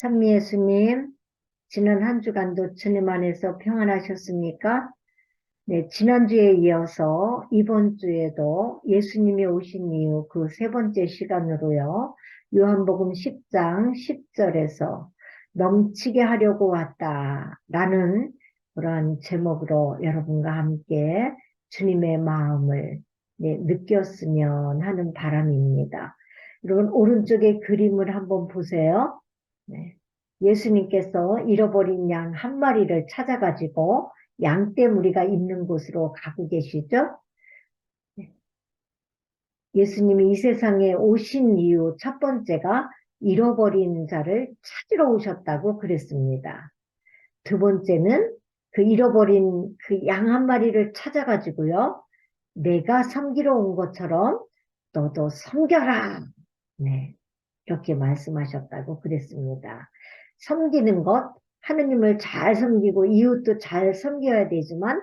찬미 예수님, 지난 한 주간도 주님 안에서 평안하셨습니까? 네, 지난주에 이어서 이번 주에도 예수님이 오신 이후 그 세 번째 시간으로요, 요한복음 10장 10절에서 넘치게 하려고 왔다라는 그러한 제목으로 여러분과 함께 주님의 마음을 느꼈으면 하는 바람입니다. 여러분, 오른쪽에 그림을 한번 보세요. 네. 예수님께서 잃어버린 양 한 마리를 찾아가지고 양떼무리가 있는 곳으로 가고 계시죠? 네. 예수님이 이 세상에 오신 이유 첫 번째가 잃어버린 자를 찾으러 오셨다고 그랬습니다. 두 번째는 그 잃어버린 그 양 한 마리를 찾아가지고요. 내가 섬기러 온 것처럼 너도 섬겨라. 네. 이렇게 말씀하셨다고 그랬습니다. 섬기는 것, 하느님을 잘 섬기고 이웃도 잘 섬겨야 되지만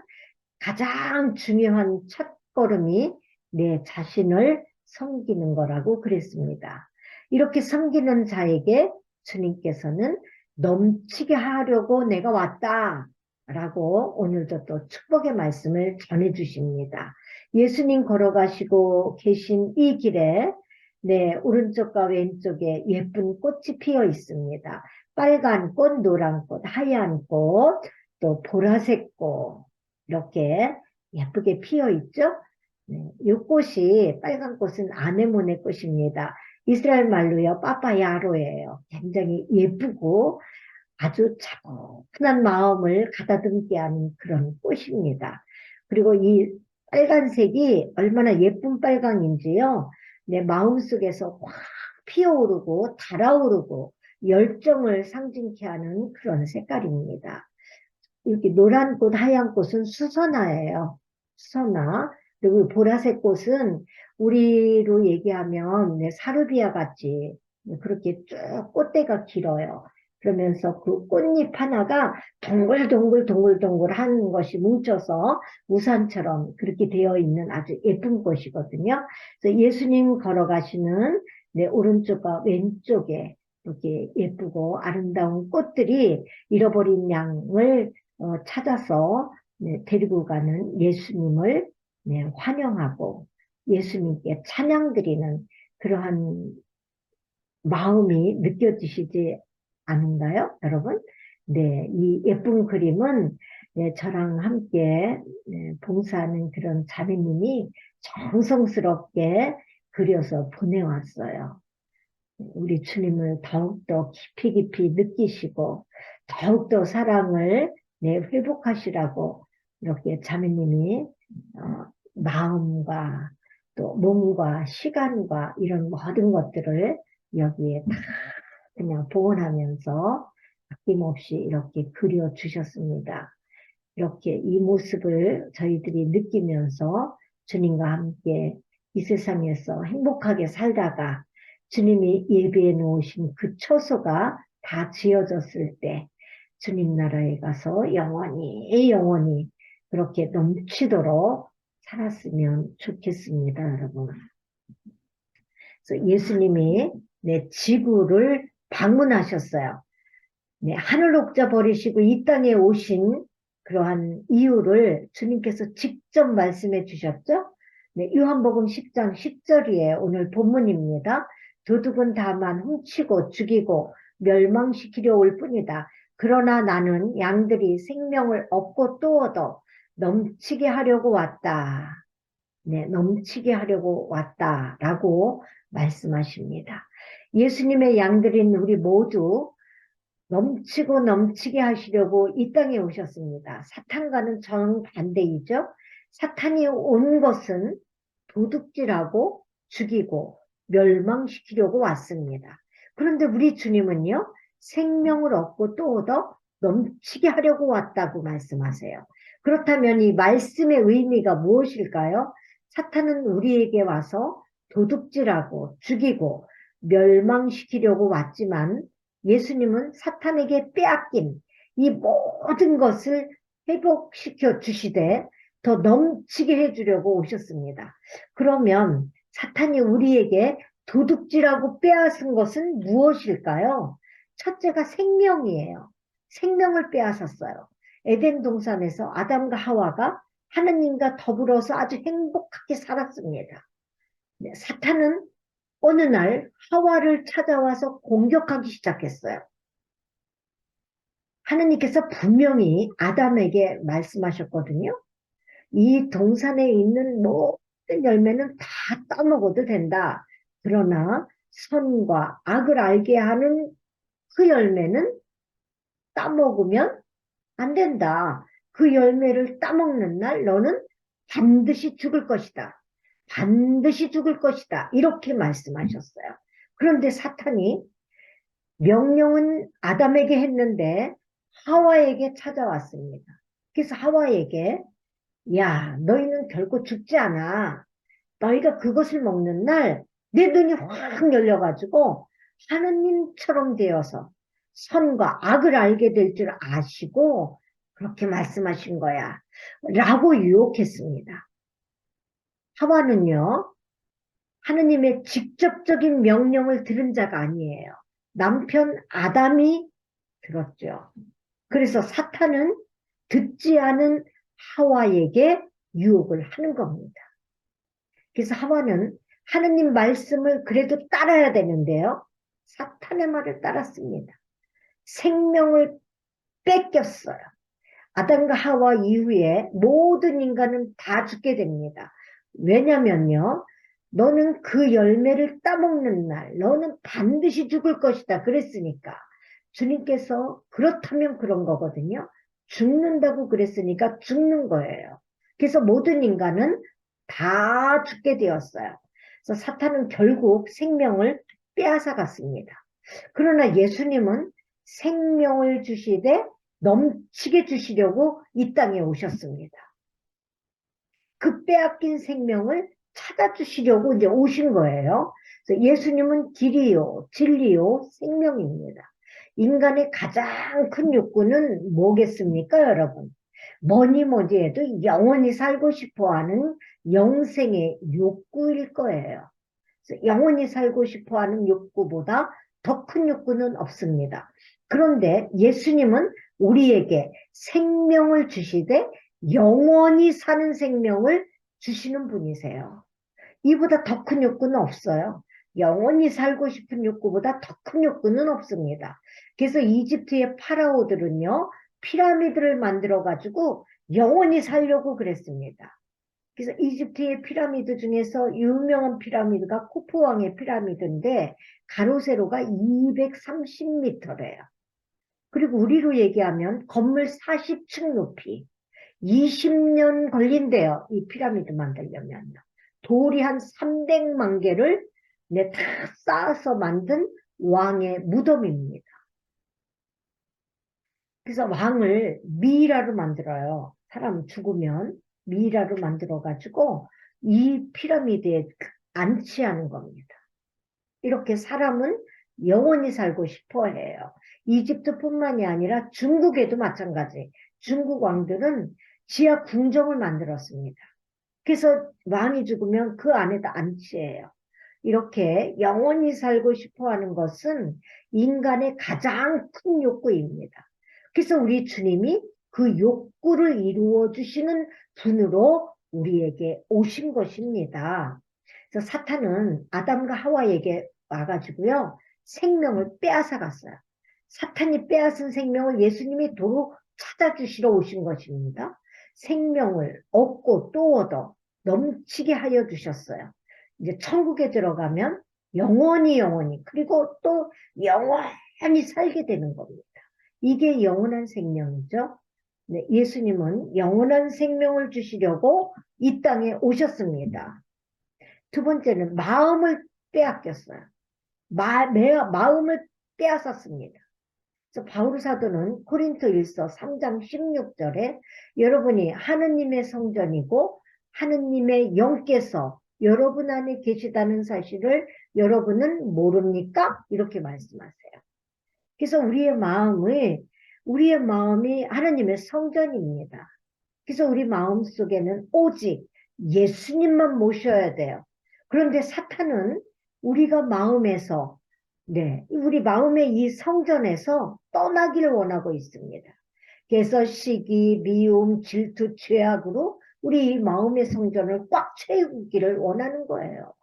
가장 중요한 첫걸음이 내 자신을 섬기는 거라고 그랬습니다. 이렇게 섬기는 자에게 주님께서는 넘치게 하려고 내가 왔다 라고 오늘도 또 축복의 말씀을 전해주십니다. 예수님 걸어가시고 계신 이 길에 오른쪽과 왼쪽에 예쁜 꽃이 피어 있습니다. 빨간 꽃, 노란 꽃, 하얀 꽃, 또 보라색 꽃 이렇게 예쁘게 피어 있죠. 이 꽃이 빨간 꽃은 아네모네 꽃입니다. 이스라엘 말로요 빠빠야로예요. 굉장히 예쁘고 아주 차분한 마음을 가다듬게 하는 그런 꽃입니다. 그리고 이 빨간색이 얼마나 예쁜 빨강인지요. 내 마음속에서 확 피어오르고 달아오르고 열정을 상징케 하는 그런 색깔입니다. 이렇게 노란 꽃, 하얀 꽃은 수선화예요. 수선화. 그리고 보라색 꽃은 우리로 얘기하면 사르비아 같이 그렇게 쭉 꽃대가 길어요. 그러면서 그 꽃잎 하나가 동글동글 한 것이 뭉쳐서 우산처럼 그렇게 되어 있는 아주 예쁜 꽃이거든요. 그래서 예수님 걸어가시는 오른쪽과 왼쪽에 이렇게 예쁘고 아름다운 꽃들이 잃어버린 양을 찾아서 데리고 가는 예수님을 환영하고 예수님께 찬양드리는 그러한 마음이 느껴지시지 않은가요, 여러분? 이 예쁜 그림은 저랑 함께 봉사하는 그런 자매님이 정성스럽게 그려서 보내왔어요. 우리 주님을 더욱더 깊이 느끼시고 더욱더 사랑을 회복하시라고 이렇게 자매님이 마음과 또 몸과 시간과 이런 모든 것들을 여기에 다 그냥 봉헌하면서 아낌없이 이렇게 그려주셨습니다. 이렇게 이 모습을 저희들이 느끼면서 주님과 함께 이 세상에서 행복하게 살다가 주님이 예비해 놓으신 그 처소가 다 지어졌을 때 주님 나라에 가서 영원히 그렇게 넘치도록 살았으면 좋겠습니다, 여러분. 그래서 예수님이 지구를 방문하셨어요. 하늘 옥자 버리시고 이 땅에 오신 그러한 이유를 주님께서 직접 말씀해 주셨죠. 요한복음 10장 10절이에요. 오늘 본문입니다. 도둑은 다만 훔치고 죽이고 멸망시키려 올 뿐이다. 그러나 나는 양들이 생명을 얻고 또 얻어 넘치게 하려고 왔다. 넘치게 하려고 왔다라고 말씀하십니다. 예수님의 양들인 우리 모두 넘치게 하시려고 이 땅에 오셨습니다. 사탄과는 정반대이죠. 사탄이 온 것은 도둑질하고 죽이고 멸망시키려고 왔습니다. 그런데 우리 주님은요, 생명을 얻고 또 얻어 넘치게 하려고 왔다고 말씀하세요. 그렇다면 이 말씀의 의미가 무엇일까요? 사탄은 우리에게 와서 도둑질하고 죽이고 멸망시키려고 왔지만 예수님은 사탄에게 빼앗긴 이 모든 것을 회복시켜 주시되 더 넘치게 해주려고 오셨습니다. 그러면 사탄이 우리에게 도둑질하고 빼앗은 것은 무엇일까요? 첫째가 생명이에요. 생명을 빼앗았어요. 에덴 동산에서 아담과 하와가 하느님과 더불어서 아주 행복하게 살았습니다. 네, 사탄은 어느 날 하와를 찾아와서 공격하기 시작했어요. 하느님께서 분명히 아담에게 말씀하셨거든요. 이 동산에 있는 모든 열매는 다 따먹어도 된다. 그러나 선과 악을 알게 하는 그 열매는 따먹으면 안 된다. 그 열매를 따먹는 날 너는 반드시 죽을 것이다. 반드시 죽을 것이다. 이렇게 말씀하셨어요. 그런데 사탄이 명령은 아담에게 했는데 하와에게 찾아왔습니다. 그래서 하와에게 야, 너희는 결코 죽지 않아. 너희가 그것을 먹는 날 내 눈이 확 열려가지고 하느님처럼 되어서 선과 악을 알게 될 줄 아시고 그렇게 말씀하신 거야. 라고 유혹했습니다. 하와는요, 하느님의 직접적인 명령을 들은 자가 아니에요. 남편 아담이 들었죠. 그래서 사탄은 듣지 않은 하와에게 유혹을 하는 겁니다. 그래서 하와는 하느님 말씀을 그래도 따라야 되는데요. 사탄의 말을 따랐습니다. 생명을 뺏겼어요. 아담과 하와 이후에 모든 인간은 다 죽게 됩니다. 왜냐면요. 너는 그 열매를 따먹는 날 너는 반드시 죽을 것이다. 그랬으니까 주님께서 그렇다면 그런 거거든요. 죽는다고 그랬으니까 죽는 거예요. 그래서 모든 인간은 다 죽게 되었어요. 그래서 사탄은 결국 생명을 빼앗아 갔습니다. 그러나 예수님은 생명을 주시되 넘치게 주시려고 이 땅에 오셨습니다. 그 빼앗긴 생명을 찾아주시려고 이제 오신 거예요. 그래서 예수님은 길이요, 진리요, 생명입니다. 인간의 가장 큰 욕구는 뭐겠습니까, 여러분? 뭐니 해도 영원히 살고 싶어 하는 영생의 욕구일 거예요. 그래서 영원히 살고 싶어 하는 욕구보다 더 큰 욕구는 없습니다. 그런데 예수님은 우리에게 생명을 주시되 영원히 사는 생명을 주시는 분이세요. 이보다 더 큰 욕구는 없어요. 영원히 살고 싶은 욕구보다 더 큰 욕구는 없습니다. 그래서 이집트의 파라오들은요, 피라미드를 만들어가지고 영원히 살려고 그랬습니다. 그래서 이집트의 피라미드 중에서 유명한 피라미드가 쿠프 왕의 피라미드인데 가로 세로가 230m래요. 그리고 우리로 얘기하면 건물 40층 높이 20년 걸린대요. 이 피라미드 만들려면. 돌이 한 300만 개를 다 쌓아서 만든 왕의 무덤입니다. 그래서 왕을 미이라로 만들어요. 사람 죽으면 미이라로 만들어가지고 이 피라미드에 안치하는 겁니다. 이렇게 사람은 영원히 살고 싶어 해요. 이집트뿐만이 아니라 중국에도 마찬가지. 중국 왕들은 지하 궁정을 만들었습니다. 그래서 왕이 죽으면 그 안에다 안치해요. 이렇게 영원히 살고 싶어 하는 것은 인간의 가장 큰 욕구입니다. 그래서 우리 주님이 그 욕구를 이루어 주시는 분으로 우리에게 오신 것입니다. 그래서 사탄은 아담과 하와에게 와가지고요, 생명을 빼앗아 갔어요. 사탄이 빼앗은 생명을 예수님이 도로 찾아주시러 오신 것입니다. 생명을 얻고 또 얻어 넘치게 하여 주셨어요. 이제 천국에 들어가면 영원히 그리고 또 영원히 살게 되는 겁니다. 이게 영원한 생명이죠. 네, 예수님은 영원한 생명을 주시려고 이 땅에 오셨습니다. 두 번째는 마음을 빼앗겼어요. 마음을 빼앗았습니다. 그래서 바울 사도는 고린토일서 3장 16절에 여러분이 하느님의 성전이고 하느님의 영께서 여러분 안에 계시다는 사실을 여러분은 모릅니까? 이렇게 말씀하세요. 그래서 우리의 마음이 하느님의 성전입니다. 그래서 우리 마음 속에는 오직 예수님만 모셔야 돼요. 그런데 사탄은 우리가 마음에서 네, 우리 마음의 이 성전에서 떠나기를 원하고 있습니다. 그래서 시기, 미움, 질투, 죄악으로 우리 이 마음의 성전을 꽉 채우기를 원하는 거예요.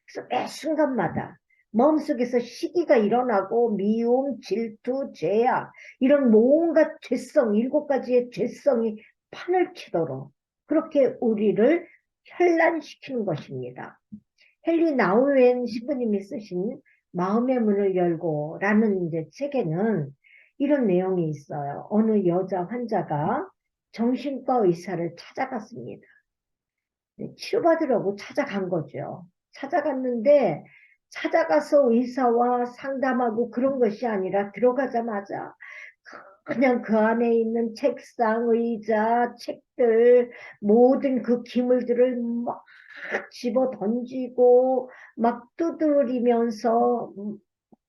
그래서 매 순간마다 마음속에서 시기가 일어나고 미움, 질투, 죄악 이런 온갖 죄성, 7가지의 죄성이 판을 치도록 그렇게 우리를 현란시키는 것입니다. 헨리 나우엔 신부님이 쓰신 마음의 문을 열고라는 이제 책에는 이런 내용이 있어요. 어느 여자 환자가 정신과 의사를 찾아갔습니다. 치료받으려고 찾아간 거죠. 찾아갔는데 찾아가서 의사와 상담하고 그런 것이 아니라 들어가자마자 그냥 그 안에 있는 책상, 의자, 책들 모든 그 기물들을 막 집어 던지고 막 두드리면서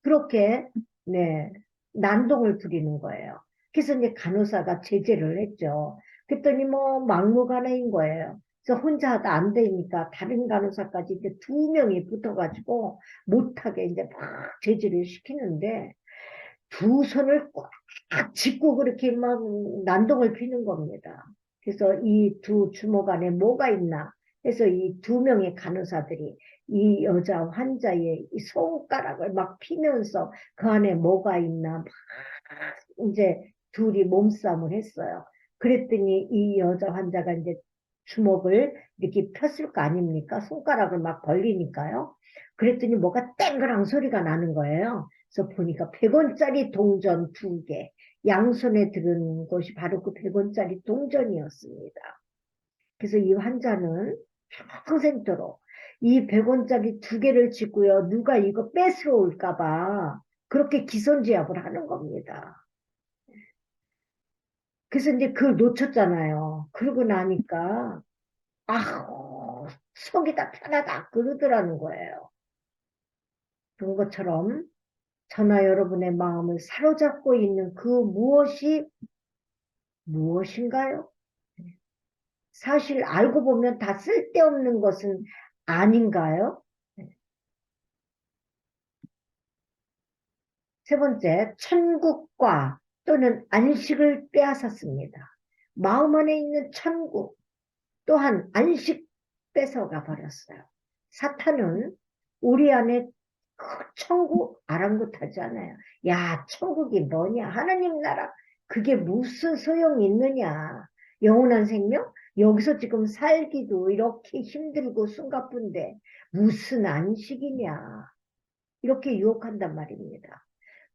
그렇게 네 난동을 부리는 거예요. 그래서 이제 간호사가 제재를 했죠. 그랬더니 뭐 막무가내인 거예요. 그래서 혼자 하다 안 되니까 다른 간호사까지 이제 2명이 붙어가지고 못하게 이제 막 제지를 시키는데 두 손을 꽉 짚고 그렇게 막 난동을 피는 겁니다. 그래서 이 두 주먹 안에 뭐가 있나 해서 이 2명의 간호사들이 이 여자 환자의 이 손가락을 막 피면서 그 안에 뭐가 있나 막 이제 둘이 몸싸움을 했어요. 그랬더니 이 여자 환자가 이제 주먹을 이렇게 폈을 거 아닙니까? 손가락을 막 벌리니까요. 그랬더니 뭐가 땡그랑 소리가 나는 거예요. 그래서 보니까 100원짜리 동전 2개, 양손에 들은 것이 바로 그 100원짜리 동전이었습니다. 그래서 이 환자는 평생도록 이 100원짜리 2개를 쥐고요. 누가 이거 뺏으러 올까봐 그렇게 기선제압을 하는 겁니다. 그래서 이제 그걸 놓쳤잖아요. 그러고 나니까, 아, 속이 다 편하다. 그러더라는 거예요. 그런 것처럼 저나 여러분의 마음을 사로잡고 있는 그 무엇이 무엇인가요? 사실 알고 보면 다 쓸데없는 것은 아닌가요? 세 번째, 천국과 또는 안식을 빼앗았습니다. 마음 안에 있는 천국, 또한 안식 뺏어가 버렸어요. 사탄은 우리 안에 그 천국 아랑곳하지 않아요. 야, 천국이 뭐냐? 하나님 나라. 그게 무슨 소용이 있느냐? 영원한 생명? 여기서 지금 살기도 이렇게 힘들고 숨가쁜데 무슨 안식이냐? 이렇게 유혹한단 말입니다.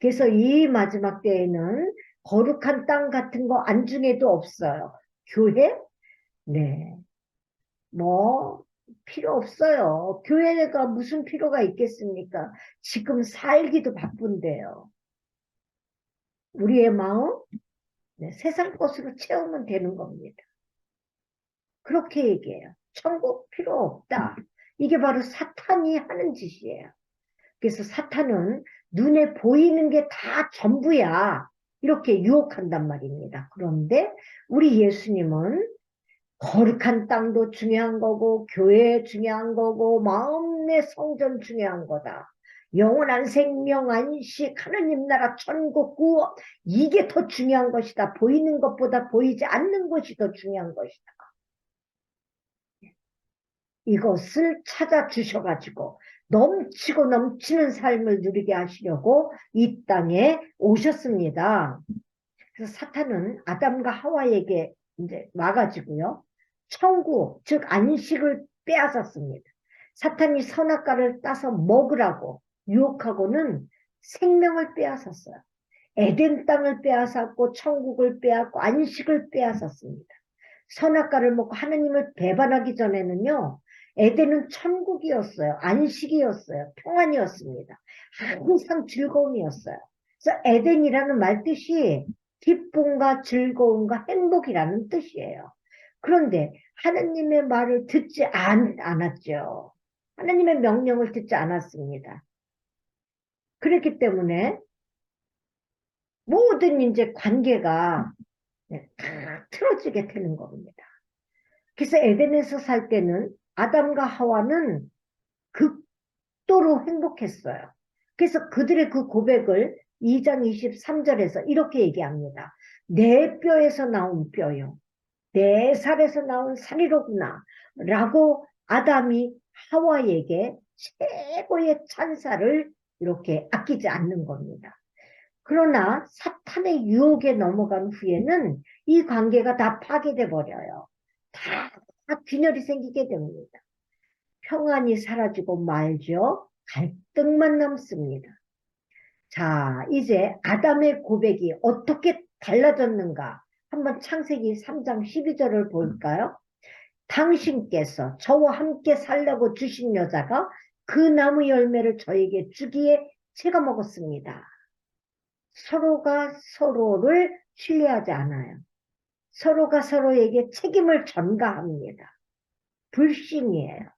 그래서 이 마지막 때에는 거룩한 땅 같은 거 안중에도 없어요. 교회? 네. 뭐 필요 없어요. 교회가 무슨 필요가 있겠습니까? 지금 살기도 바쁜데요. 우리의 마음 네, 세상 것으로 채우면 되는 겁니다. 그렇게 얘기해요. 천국 필요 없다. 이게 바로 사탄이 하는 짓이에요. 그래서 사탄은 눈에 보이는 게 다 전부야. 이렇게 유혹한단 말입니다. 그런데 우리 예수님은 거룩한 땅도 중요한 거고 교회 중요한 거고 마음의 성전 중요한 거다. 영원한 생명 안식 하나님 나라 천국 구원 이게 더 중요한 것이다. 보이는 것보다 보이지 않는 것이 더 중요한 것이다. 이것을 찾아 주셔가지고 넘치고 넘치는 삶을 누리게 하시려고 이 땅에 오셨습니다. 그래서 사탄은 아담과 하와에게 이제 와가지고요. 천국, 즉 안식을 빼앗았습니다. 사탄이 선악과를 따서 먹으라고 유혹하고는 생명을 빼앗았어요. 에덴 땅을 빼앗았고 천국을 빼앗고 안식을 빼앗았습니다. 선악과를 먹고 하느님을 배반하기 전에는요. 에덴은 천국이었어요. 안식이었어요. 평안이었습니다. 항상 즐거움이었어요. 그래서 에덴이라는 말 뜻이 기쁨과 즐거움과 행복이라는 뜻이에요. 그런데 하느님의 말을 듣지 않았죠. 하느님의 명령을 듣지 않았습니다. 그렇기 때문에 모든 이제 관계가 다 틀어지게 되는 겁니다. 그래서 에덴에서 살 때는 아담과 하와는 극도로 행복했어요. 그래서 그들의 그 고백을 2장 23절에서 이렇게 얘기합니다. 내 뼈에서 나온 뼈요. 내 살에서 나온 살이로구나. 라고 아담이 하와에게 최고의 찬사를 이렇게 아끼지 않는 겁니다. 그러나 사탄의 유혹에 넘어간 후에는 이 관계가 다 파괴돼 버려요. 다 균열이 생기게 됩니다. 평안이 사라지고 말죠. 갈등만 남습니다. 자, 이제 아담의 고백이 어떻게 달라졌는가? 한번 창세기 3장 12절을 볼까요? 당신께서 저와 함께 살라고 주신 여자가 그 나무 열매를 저에게 주기에 제가 먹었습니다. 서로가 서로를 신뢰하지 않아요. 서로가 서로에게 책임을 전가합니다. 불신이에요.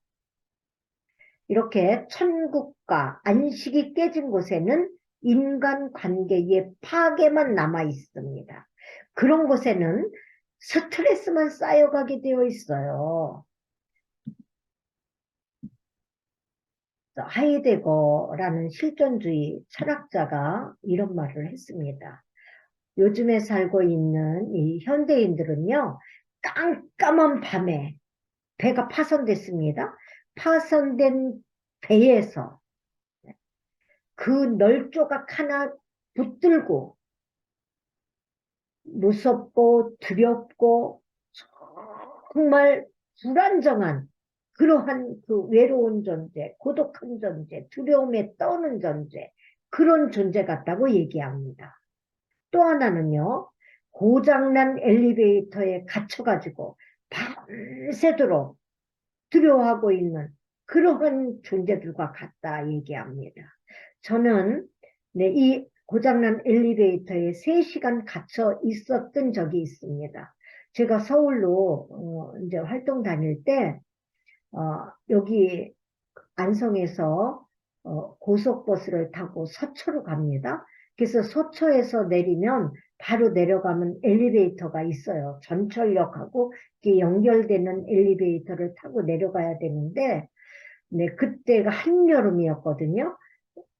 이렇게 천국과 안식이 깨진 곳에는 인간관계의 파괴만 남아 있습니다. 그런 곳에는 스트레스만 쌓여가게 되어 있어요. 하이데거라는 실존주의 철학자가 이런 말을 했습니다. 요즘에 살고 있는 이 현대인들은요, 깜깜한 밤에 배가 파손됐습니다. 파손된 배에서 그 널조각 하나 붙들고 무섭고 두렵고 정말 불안정한 그러한 그 외로운 존재, 고독한 존재, 두려움에 떠는 존재, 그런 존재 같다고 얘기합니다. 또 하나는요, 고장난 엘리베이터에 갇혀가지고 밤새도록 두려워하고 있는 그러한 존재들과 같다 얘기합니다. 저는 네, 이 고장난 엘리베이터에 3시간 갇혀 있었던 적이 있습니다. 제가 서울로 이제 활동 다닐 때 여기 안성에서 고속버스를 타고 서초로 갑니다. 그래서 서초에서 내리면 바로 내려가면 엘리베이터가 있어요. 전철역하고 연결되는 엘리베이터를 타고 내려가야 되는데, 네, 그때가 한여름이었거든요.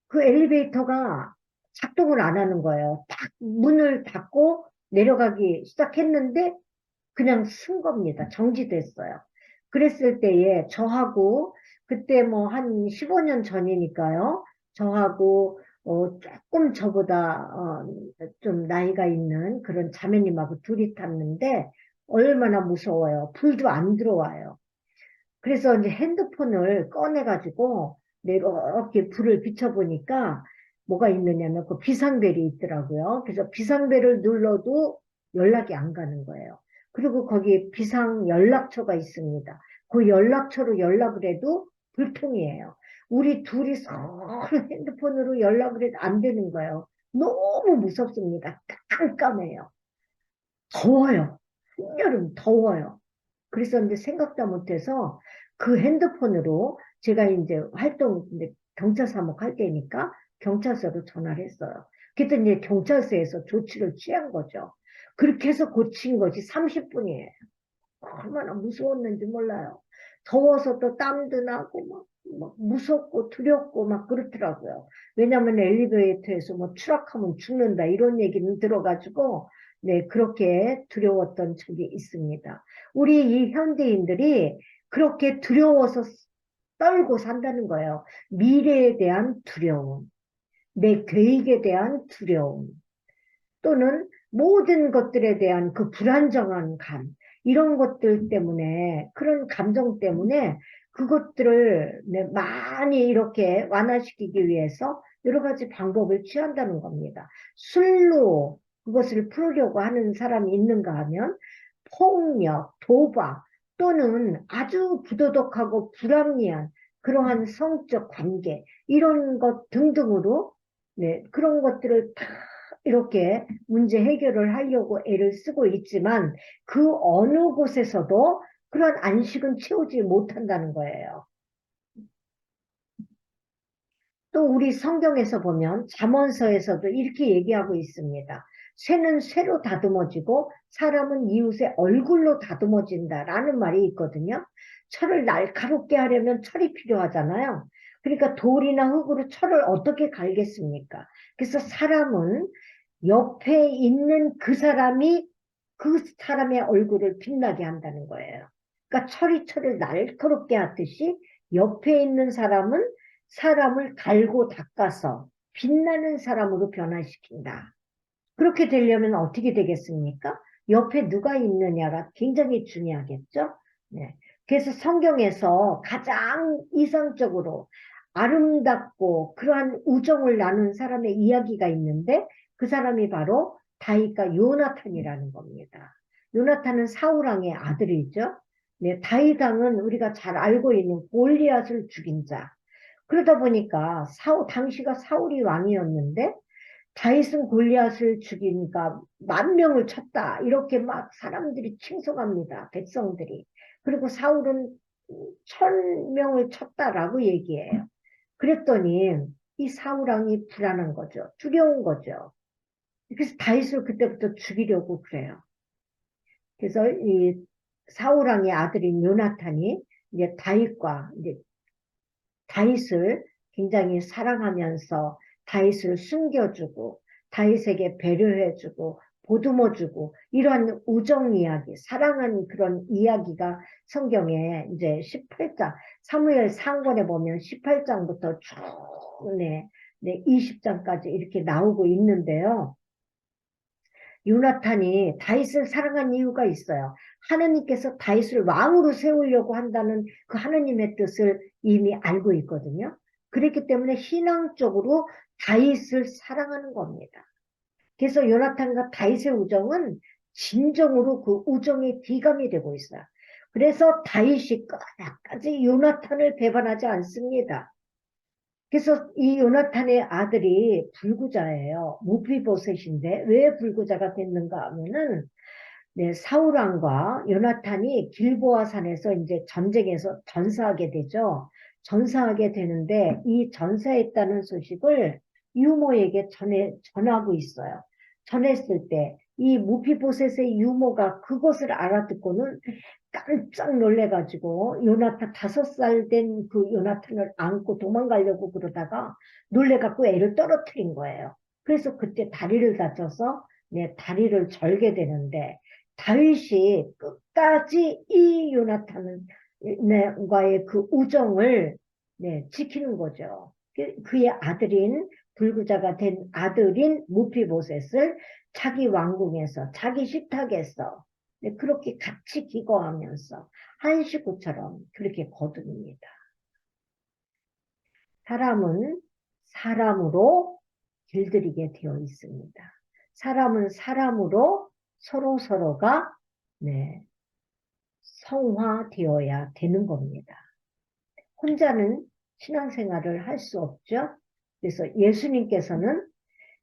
그 엘리베이터가 작동을 안 하는 거예요. 딱 문을 닫고 내려가기 시작했는데 그냥 쓴 겁니다. 정지됐어요. 그랬을 때에 저하고 그때 뭐 한 15년 전이니까요. 저하고 조금 저보다 좀 나이가 있는 그런 자매님하고 둘이 탔는데 얼마나 무서워요. 불도 안 들어와요. 그래서 이제 핸드폰을 꺼내가지고 이렇게 불을 비춰보니까 뭐가 있느냐면 그 비상벨이 있더라고요. 그래서 비상벨을 눌러도 연락이 안 가는 거예요. 그리고 거기 비상 연락처가 있습니다. 그 연락처로 연락을 해도 불통이에요. 우리 둘이 서로 핸드폰으로 연락을 해도 안 되는 거예요. 너무 무섭습니다. 깜깜해요. 더워요. 한여름 더워요. 그래서 이제 생각도 못해서 그 핸드폰으로 제가 이제 활동, 이제 경찰 사목할 때니까 경찰서로 전화를 했어요. 그랬더니 이제 경찰서에서 조치를 취한 거죠. 그렇게 해서 고친 것이 30분이에요. 얼마나 무서웠는지 몰라요. 더워서 또 땀도 나고 막 무섭고 두렵고 막 그렇더라고요. 왜냐하면 엘리베이터에서 뭐 추락하면 죽는다 이런 얘기는 들어가지고 네 그렇게 두려웠던 적이 있습니다. 우리 이 현대인들이 그렇게 두려워서 떨고 산다는 거예요. 미래에 대한 두려움, 내 계획에 대한 두려움, 또는 모든 것들에 대한 그 불안정한 감, 이런 것들 때문에, 그런 감정 때문에 그것들을 많이 이렇게 완화시키기 위해서 여러 가지 방법을 취한다는 겁니다. 술로 그것을 풀으려고 하는 사람이 있는가 하면 폭력, 도박, 또는 아주 부도덕하고 불합리한 그러한 성적 관계, 이런 것 등등으로 네, 그런 것들을 다 이렇게 문제 해결을 하려고 애를 쓰고 있지만 그 어느 곳에서도 그런 안식은 채우지 못한다는 거예요. 또 우리 성경에서 보면 잠언서에서도 이렇게 얘기하고 있습니다. 쇠는 쇠로 다듬어지고 사람은 이웃의 얼굴로 다듬어진다라는 말이 있거든요. 철을 날카롭게 하려면 철이 필요하잖아요. 그러니까 돌이나 흙으로 철을 어떻게 갈겠습니까? 그래서 사람은 옆에 있는 그 사람이 그 사람의 얼굴을 빛나게 한다는 거예요. 그러니까 철이 철을 날카롭게 하듯이 옆에 있는 사람은 사람을 갈고 닦아서 빛나는 사람으로 변화시킨다. 그렇게 되려면 어떻게 되겠습니까? 옆에 누가 있느냐가 굉장히 중요하겠죠? 네. 그래서 성경에서 가장 이상적으로 아름답고 그러한 우정을 나눈 사람의 이야기가 있는데 그 사람이 바로 다윗과 요나탄이라는 겁니다. 요나탄은 사울왕의 아들이죠. 네, 다윗 왕은 우리가 잘 알고 있는 골리앗을 죽인 자. 그러다 보니까 당시가 사울이 왕이었는데 다윗은 골리앗을 죽이니까 10,000명을 쳤다. 이렇게 막 사람들이 칭송합니다. 백성들이. 그리고 사울은 1,000명을 쳤다라고 얘기해요. 그랬더니 이 사울 왕이 불안한 거죠. 두려운 거죠. 그래서 다윗을 그때부터 죽이려고 그래요. 그래서 이 사울 왕의 아들인 요나탄이 이제 다윗과 이제 다윗을 굉장히 사랑하면서 다윗을 숨겨주고 다윗에게 배려해주고 보듬어주고 이러한 우정 이야기, 사랑하는 그런 이야기가 성경에 이제 18장, 사무엘 상권에 보면 18장부터 쭉, 20장까지 이렇게 나오고 있는데요. 요나탄이 다윗을 사랑한 이유가 있어요. 하느님께서 다윗을 왕으로 세우려고 한다는 그 하느님의 뜻을 이미 알고 있거든요. 그렇기 때문에 신앙적으로 다윗을 사랑하는 겁니다. 그래서 요나탄과 다윗의 우정은 진정으로 그 우정의 기감이 되고 있어요. 그래서 다윗이 끝까지 요나탄을 배반하지 않습니다. 그래서 이 요나탄의 아들이 불구자예요. 무비보셋인데 왜 불구자가 됐는가 하면은 사울 왕과 요나탄이 길보아 산에서 이제 전쟁에서 전사하게 되죠. 전사하게 되는데 이 전사했다는 소식을 유모에게 전하고 있어요. 전했을 때 이 무비보셋의 유모가 그것을 알아듣고는 깜짝 놀래가지고 요나탄 5살 된 그 요나탄을 안고 도망가려고 그러다가 놀래갖고 애를 떨어뜨린 거예요. 그래서 그때 다리를 다쳐서 다리를 절게 되는데 다윗이 끝까지 이 요나탄과의 그 우정을 지키는 거죠. 그의 아들인 불구자가 된 아들인 무비보셋을 자기 왕궁에서 자기 식탁에서 그렇게 같이 기거하면서 한 식구처럼 그렇게 거둡니다. 사람은 사람으로 길들이게 되어 있습니다. 사람은 사람으로 서로서로가 성화되어야 되는 겁니다. 혼자는 신앙생활을 할 수 없죠. 그래서 예수님께서는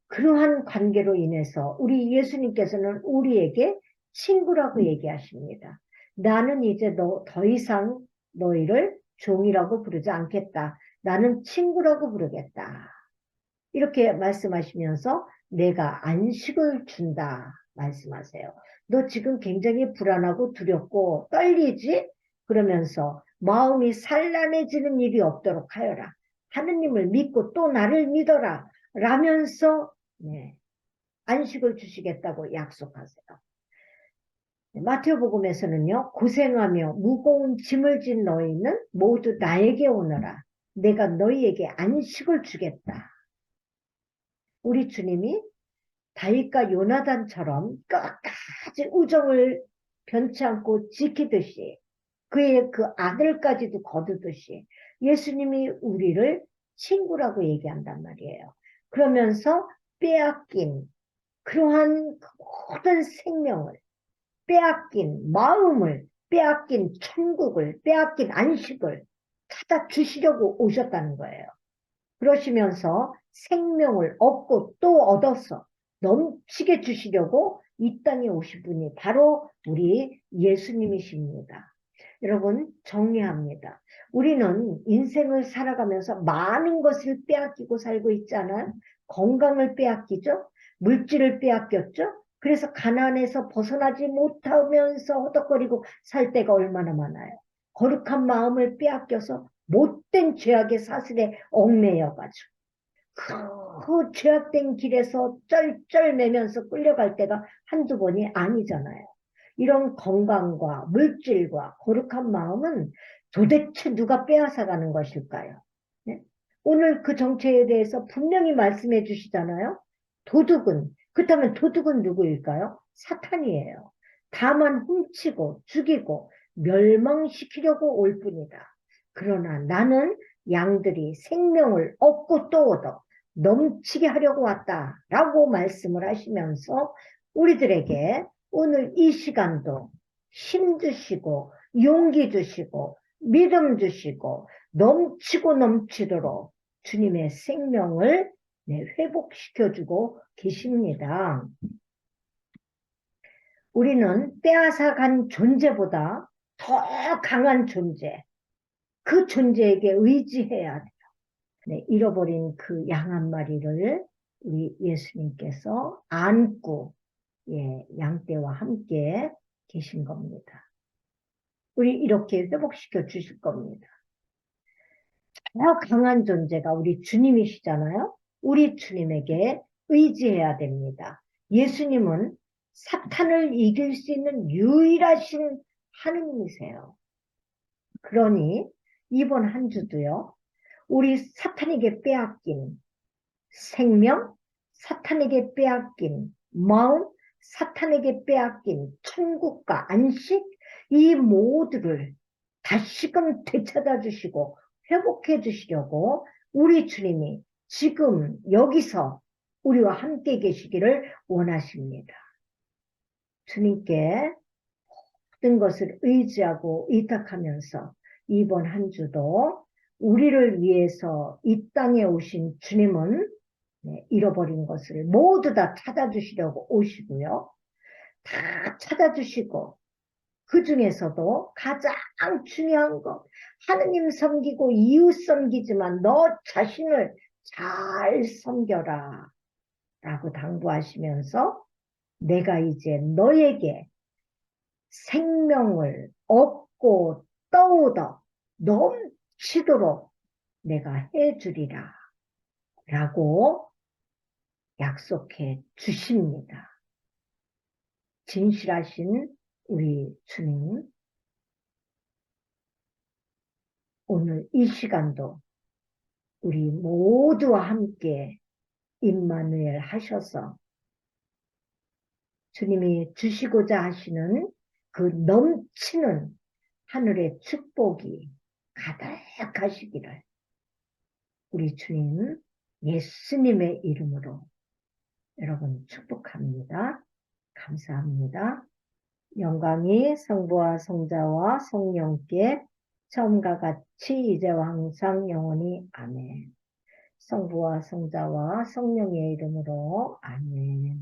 그러한 관계로 인해서 우리 예수님께서는 우리에게 친구라고 얘기하십니다. 나는 이제 더 이상 너희를 종이라고 부르지 않겠다. 나는 친구라고 부르겠다. 이렇게 말씀하시면서 내가 안식을 준다 말씀하세요. 너 지금 굉장히 불안하고 두렵고 떨리지? 그러면서 마음이 산란해지는 일이 없도록 하여라. 하느님을 믿고 또 나를 믿어라. 라면서 안식을 주시겠다고 약속하세요. 마태복음에서는요. 고생하며 무거운 짐을 진 너희는 모두 나에게 오너라. 내가 너희에게 안식을 주겠다. 우리 주님이 다윗과 요나단처럼 끝까지 우정을 변치 않고 지키듯이 그의 그 아들까지도 거두듯이 예수님이 우리를 친구라고 얘기한단 말이에요. 그러면서 빼앗긴 그러한 모든 생명을 빼앗긴 마음을 빼앗긴 천국을 빼앗긴 안식을 찾아주시려고 오셨다는 거예요. 그러시면서 생명을 얻고 또 얻어서 넘치게 주시려고 이 땅에 오신 분이 바로 우리 예수님이십니다. 여러분 정리합니다. 우리는 인생을 살아가면서 많은 것을 빼앗기고 살고 있잖아요. 건강을 빼앗기죠. 물질을 빼앗겼죠. 그래서 가난에서 벗어나지 못하면서 허덕거리고 살 때가 얼마나 많아요. 거룩한 마음을 빼앗겨서 못된 죄악의 사슬에 얽매여가지고 그 죄악된 길에서 쩔쩔매면서 끌려갈 때가 한두 번이 아니잖아요. 이런 건강과 물질과 거룩한 마음은 도대체 누가 빼앗아가는 것일까요? 네? 오늘 그 정체에 대해서 분명히 말씀해 주시잖아요. 도둑은, 그렇다면 도둑은 누구일까요? 사탄이에요. 다만 훔치고 죽이고 멸망시키려고 올 뿐이다. 그러나 나는 양들이 생명을 얻고 또 얻어 넘치게 하려고 왔다라고 말씀을 하시면서 우리들에게 오늘 이 시간도 힘 주시고 용기 주시고 믿음 주시고 넘치고 넘치도록 주님의 생명을 회복시켜주고 계십니다. 우리는 빼앗아간 존재보다 더 강한 존재, 그 존재에게 의지해야 돼요. 네, 잃어버린 그 양 한 마리를 우리 예수님께서 안고 양떼와 함께 계신 겁니다. 우리 이렇게 회복시켜 주실 겁니다. 더 강한 존재가 우리 주님이시잖아요. 우리 주님에게 의지해야 됩니다. 예수님은 사탄을 이길 수 있는 유일하신 하느님이세요. 그러니 이번 한 주도요. 우리 사탄에게 빼앗긴 생명, 사탄에게 빼앗긴 마음, 사탄에게 빼앗긴 천국과 안식, 이 모두를 다시금 되찾아 주시고 회복해 주시려고 우리 주님이 지금 여기서 우리와 함께 계시기를 원하십니다. 주님께 모든 것을 의지하고 의탁하면서 이번 한 주도 우리를 위해서 이 땅에 오신 주님은 잃어버린 것을 모두 다 찾아주시려고 오시고요. 다 찾아주시고 그 중에서도 가장 중요한 것, 하느님 섬기고 이웃 섬기지만 너 자신을 잘 섬겨라 라고 당부하시면서 내가 이제 너에게 생명을 얻고 떠오더 넘치도록 내가 해주리라 라고 약속해 주십니다. 진실하신 우리 주님, 오늘 이 시간도 우리 모두와 함께 임마누엘 하셔서 주님이 주시고자 하시는 그 넘치는 하늘의 축복이 가득하시기를 우리 주님 예수님의 이름으로 여러분 축복합니다. 감사합니다. 영광이 성부와 성자와 성령께 처음과 같이 이제와 항상 영원히 아멘. 성부와 성자와 성령의 이름으로 아멘.